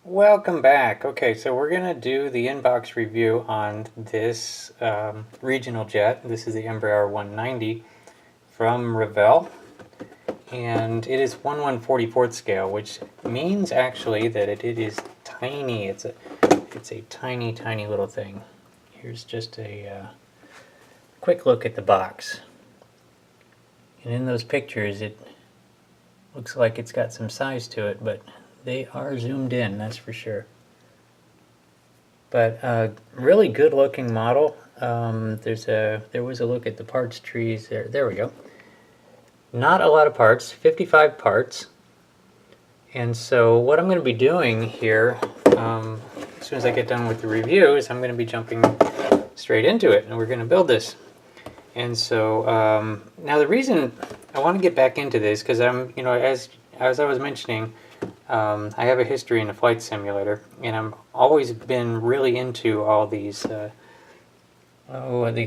Welcome back. Okay, so we're going to do the inbox review on this regional jet. This is the Embraer 190 from Revell, and it is 1/144th scale, which means actually that it is tiny. It's a tiny, tiny little thing. Here's just a quick look at the box. And in those pictures, it looks like it's got some size to it, but they are zoomed in, that's for sure. But really good looking model. There was a look at the parts trees there. There we go. Not a lot of parts, 55 parts. And so what I'm going to be doing here, as soon as I get done with the review, is I'm going to be jumping straight into it, and we're going to build this. And so now the reason I want to get back into this, because I'm, as I was mentioning, I have a history in a flight simulator, and I've always been really into all these, the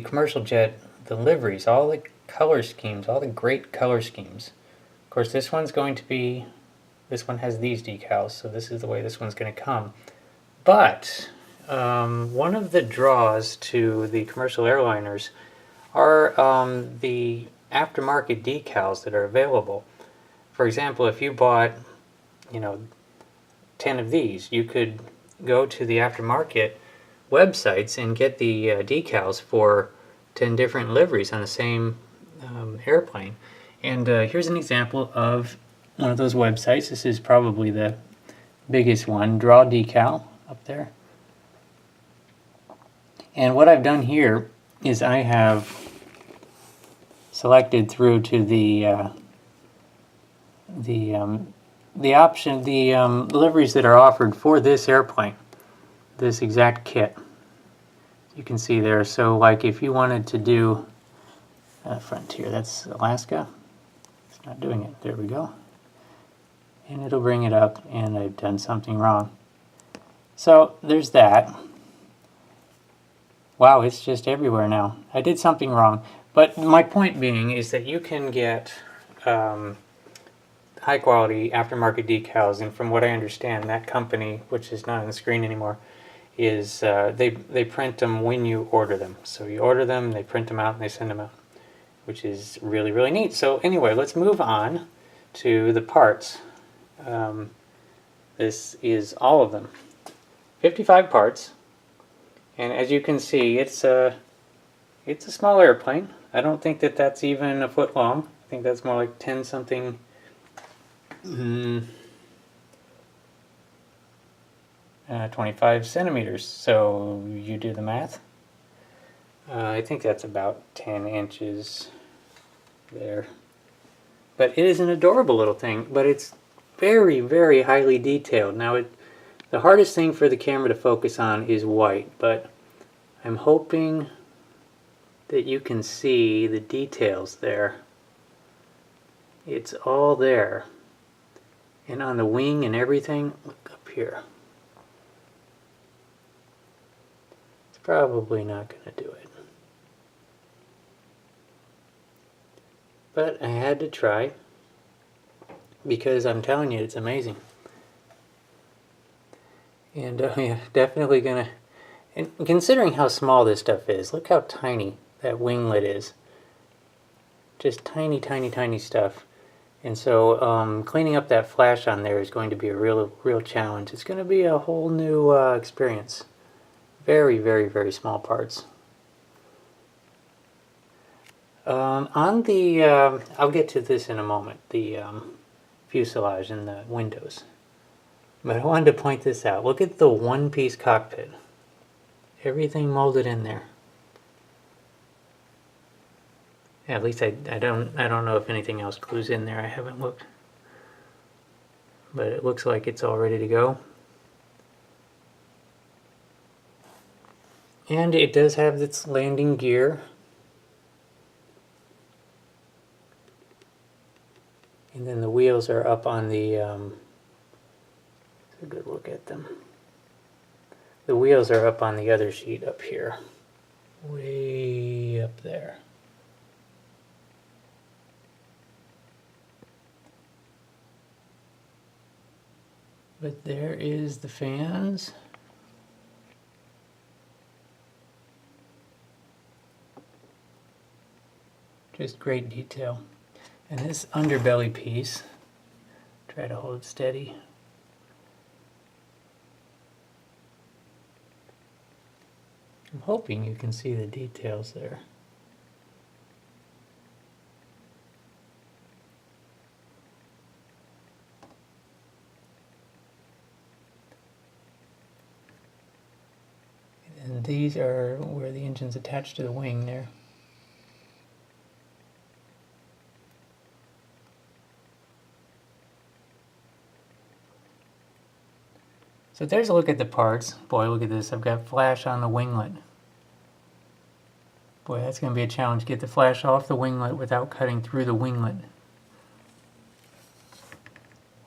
commercial jet, the liveries, all the color schemes, all the great color schemes. Of course, this one has these decals, so this is the way this one's going to come. But one of the draws to the commercial airliners are the aftermarket decals that are available. For example, if you bought 10 of these, you could go to the aftermarket websites and get the decals for 10 different liveries on the same airplane. And here's an example of one of those websites. This is probably the biggest one, Draw Decal, up there. And what I've done here is I have selected through to the liveries that are offered for this airplane, this exact kit. You can see there. So like if you wanted to do Frontier, that's Alaska. It's not doing it. There we go. And it'll bring it up, and I've done something wrong. So there's that. Wow, it's just everywhere now. I did something wrong. But my point being is that you can get high quality aftermarket decals, and from what I understand, that company, which is not on the screen anymore, is they print them when you order them. So you order them, they print them out, and they send them out, which is really, really neat. So anyway, let's move on to the parts. This is all of them. 55 parts, and as you can see, it's a small airplane. I don't think that that's even a foot long. I think that's more like 10 something. 25 centimeters. So you do the math. I think that's about 10 inches there. But it is an adorable little thing, but it's very, very highly detailed. Now, the hardest thing for the camera to focus on is white, but I'm hoping that you can see the details there. It's all there. And on the wing and everything, look up here. It's probably not going to do it. But I had to try, because I'm telling you, it's amazing. And yeah, definitely gonna, and considering how small this stuff is, look how tiny that winglet is. Just tiny, tiny, tiny stuff. And so cleaning up that flash on there is going to be a real challenge. It's going to be a whole new experience. Very, very, very small parts. On the, I'll get to this in a moment, the fuselage and the windows. But I wanted to point this out. Look at the one-piece cockpit. Everything molded in there. At least I don't know if anything else glues in there. I haven't looked. But it looks like it's all ready to go. And it does have its landing gear. And then the wheels are up on the, a good look at them. The wheels are up on the other sheet up here. Way up there. But there is the fans. Just great detail. And this underbelly piece, try to hold it steady. I'm hoping you can see the details there. And these are where the engine's attached to the wing there. So there's a look at the parts. Boy, look at this. I've got flash on the winglet. Boy, that's going to be a challenge. Get the flash off the winglet without cutting through the winglet.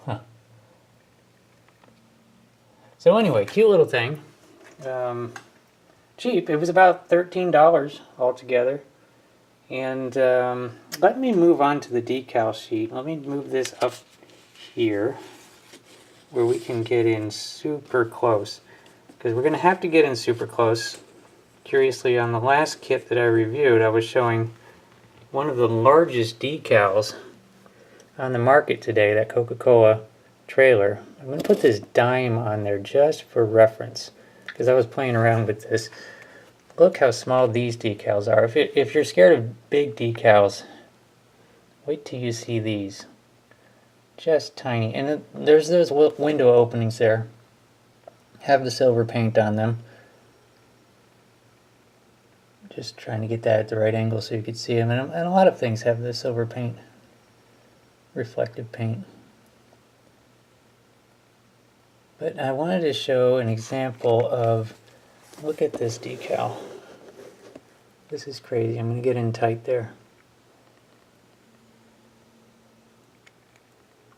Huh. So anyway, cute little thing. Cheap. It was about $13 altogether. And let me move on to the decal sheet. Let me move this up here where we can get in super close, because we're going to have to get in super close. Curiously, on the last kit that I reviewed, I was showing one of the largest decals on the market today, that Coca-Cola trailer. I'm going to put this dime on there just for reference, because I was playing around with this. Look how small these decals are. If you're scared of big decals, wait till you see these. Just tiny. And there's those window openings there. Have the silver paint on them. Just trying to get that at the right angle so you could see them. And a lot of things have the silver paint. Reflective paint. But I wanted to show an example of, look at this decal. This is crazy. I'm going to get in tight there.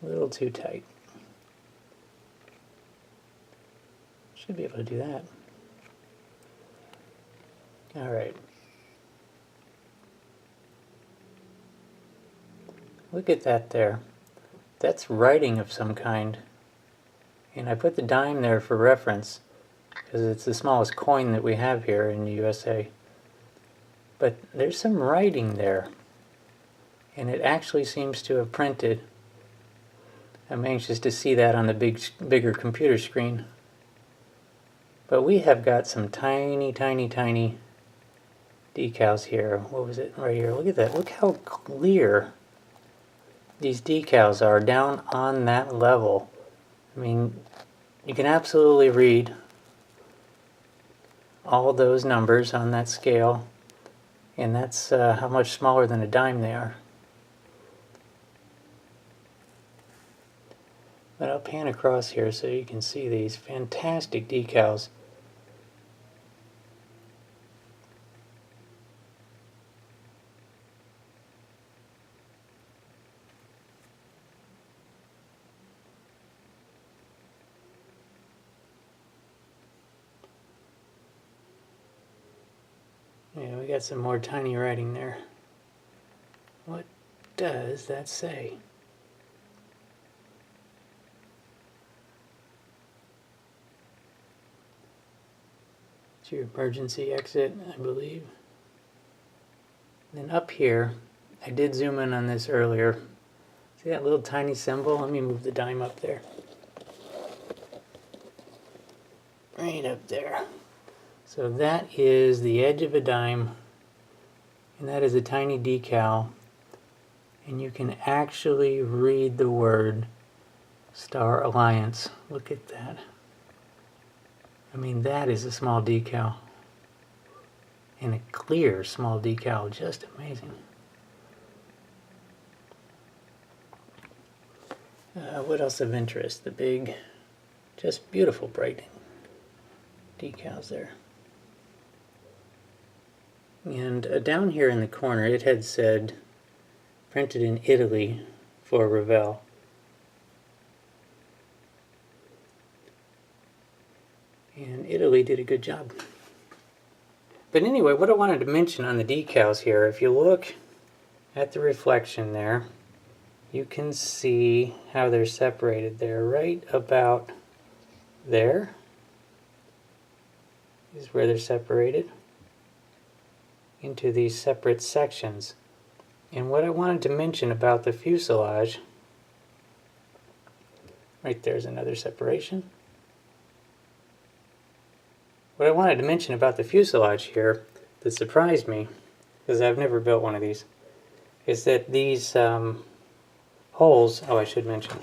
A little too tight. Should be able to do that. Alright. Look at that there. That's writing of some kind. And I put the dime there for reference, because it's the smallest coin that we have here in the USA. But there's some writing there. And it actually seems to have printed. I'm anxious to see that on the bigger computer screen. But we have got some tiny, tiny, tiny decals here. What was it? Right here. Look at that. Look how clear these decals are down on that level. I mean, you can absolutely read all those numbers on that scale. And that's how much smaller than a dime they are. But I'll pan across here so you can see these fantastic decals. Yeah, we got some more tiny writing there. What does that say? Your emergency exit, I believe. Then up here, I did zoom in on this earlier. See that little tiny symbol? Let me move the dime up there. Right up there. So that is the edge of a dime, and that is a tiny decal, and you can actually read the word Star Alliance. Look at that. I mean, that is a small decal. And a clear small decal. Just amazing. What else of interest? The big, just beautiful bright decals there. And down here in the corner, it had said, printed in Italy for Revell. And Italy did a good job. But anyway, what I wanted to mention on the decals here, if you look at the reflection there, you can see how they're separated there, right about there is where they're separated into these separate sections. And what I wanted to mention about the fuselage, right there's another separation. What I wanted to mention about the fuselage here that surprised me, because I've never built one of these, is that these holes, oh I should mention,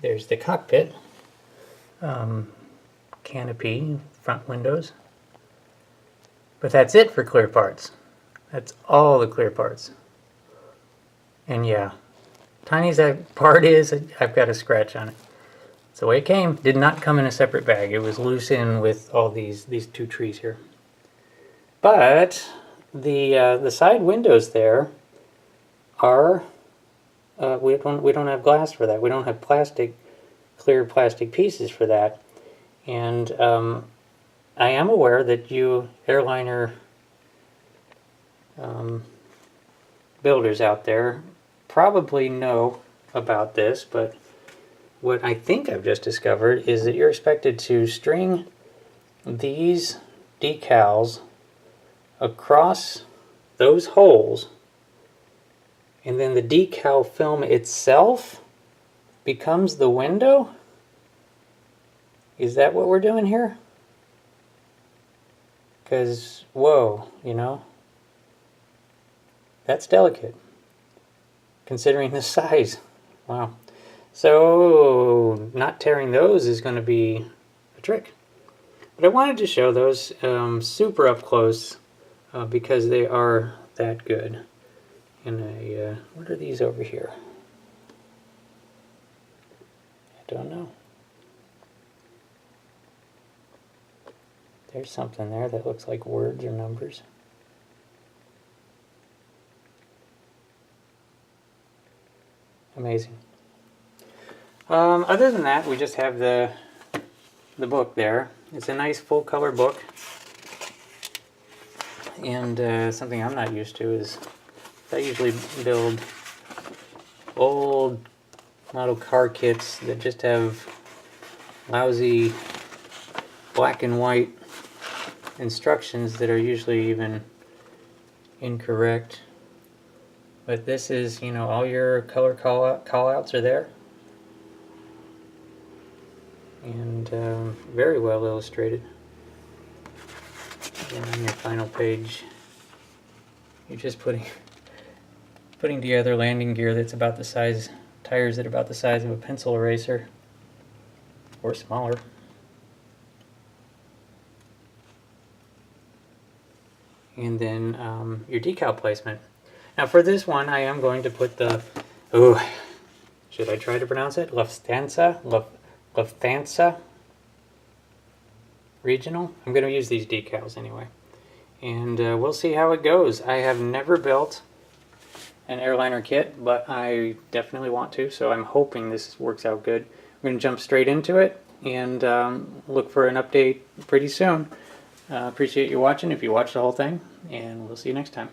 there's the cockpit canopy, front windows, but that's it for clear parts. That's all the clear parts. And yeah, tiny as that part is, I've got a scratch on it. That's the way it came. Did not come in a separate bag. It was loose in with all these two trees here. But the side windows there are we don't have glass for that. We don't have clear plastic pieces for that. And I am aware that you airliner builders out there probably know about this, but what I think I've just discovered is that you're expected to string these decals across those holes, and then the decal film itself becomes the window? Is that what we're doing here? Because, whoa, you know, that's delicate, considering the size. Wow. So, not tearing those is going to be a trick. But I wanted to show those super up close because they are that good. And what are these over here? I don't know. There's something there that looks like words or numbers. Amazing. Other than that, we just have the book there. It's a nice full color book. And something I'm not used to is I usually build old model car kits that just have lousy black and white instructions that are usually even incorrect. But this is, you know, all your color call outs are there. And very well illustrated. And on your final page, you're just putting together landing gear that's about the size, tires that are about the size of a pencil eraser, or smaller. And then your decal placement. Now for this one, I am going to put the, should I try to pronounce it? Lufthansa Regional. I'm going to use these decals anyway. And we'll see how it goes. I have never built an airliner kit, but I definitely want to, so I'm hoping this works out good. We're going to jump straight into it and look for an update pretty soon. Appreciate you watching if you watched the whole thing, and we'll see you next time.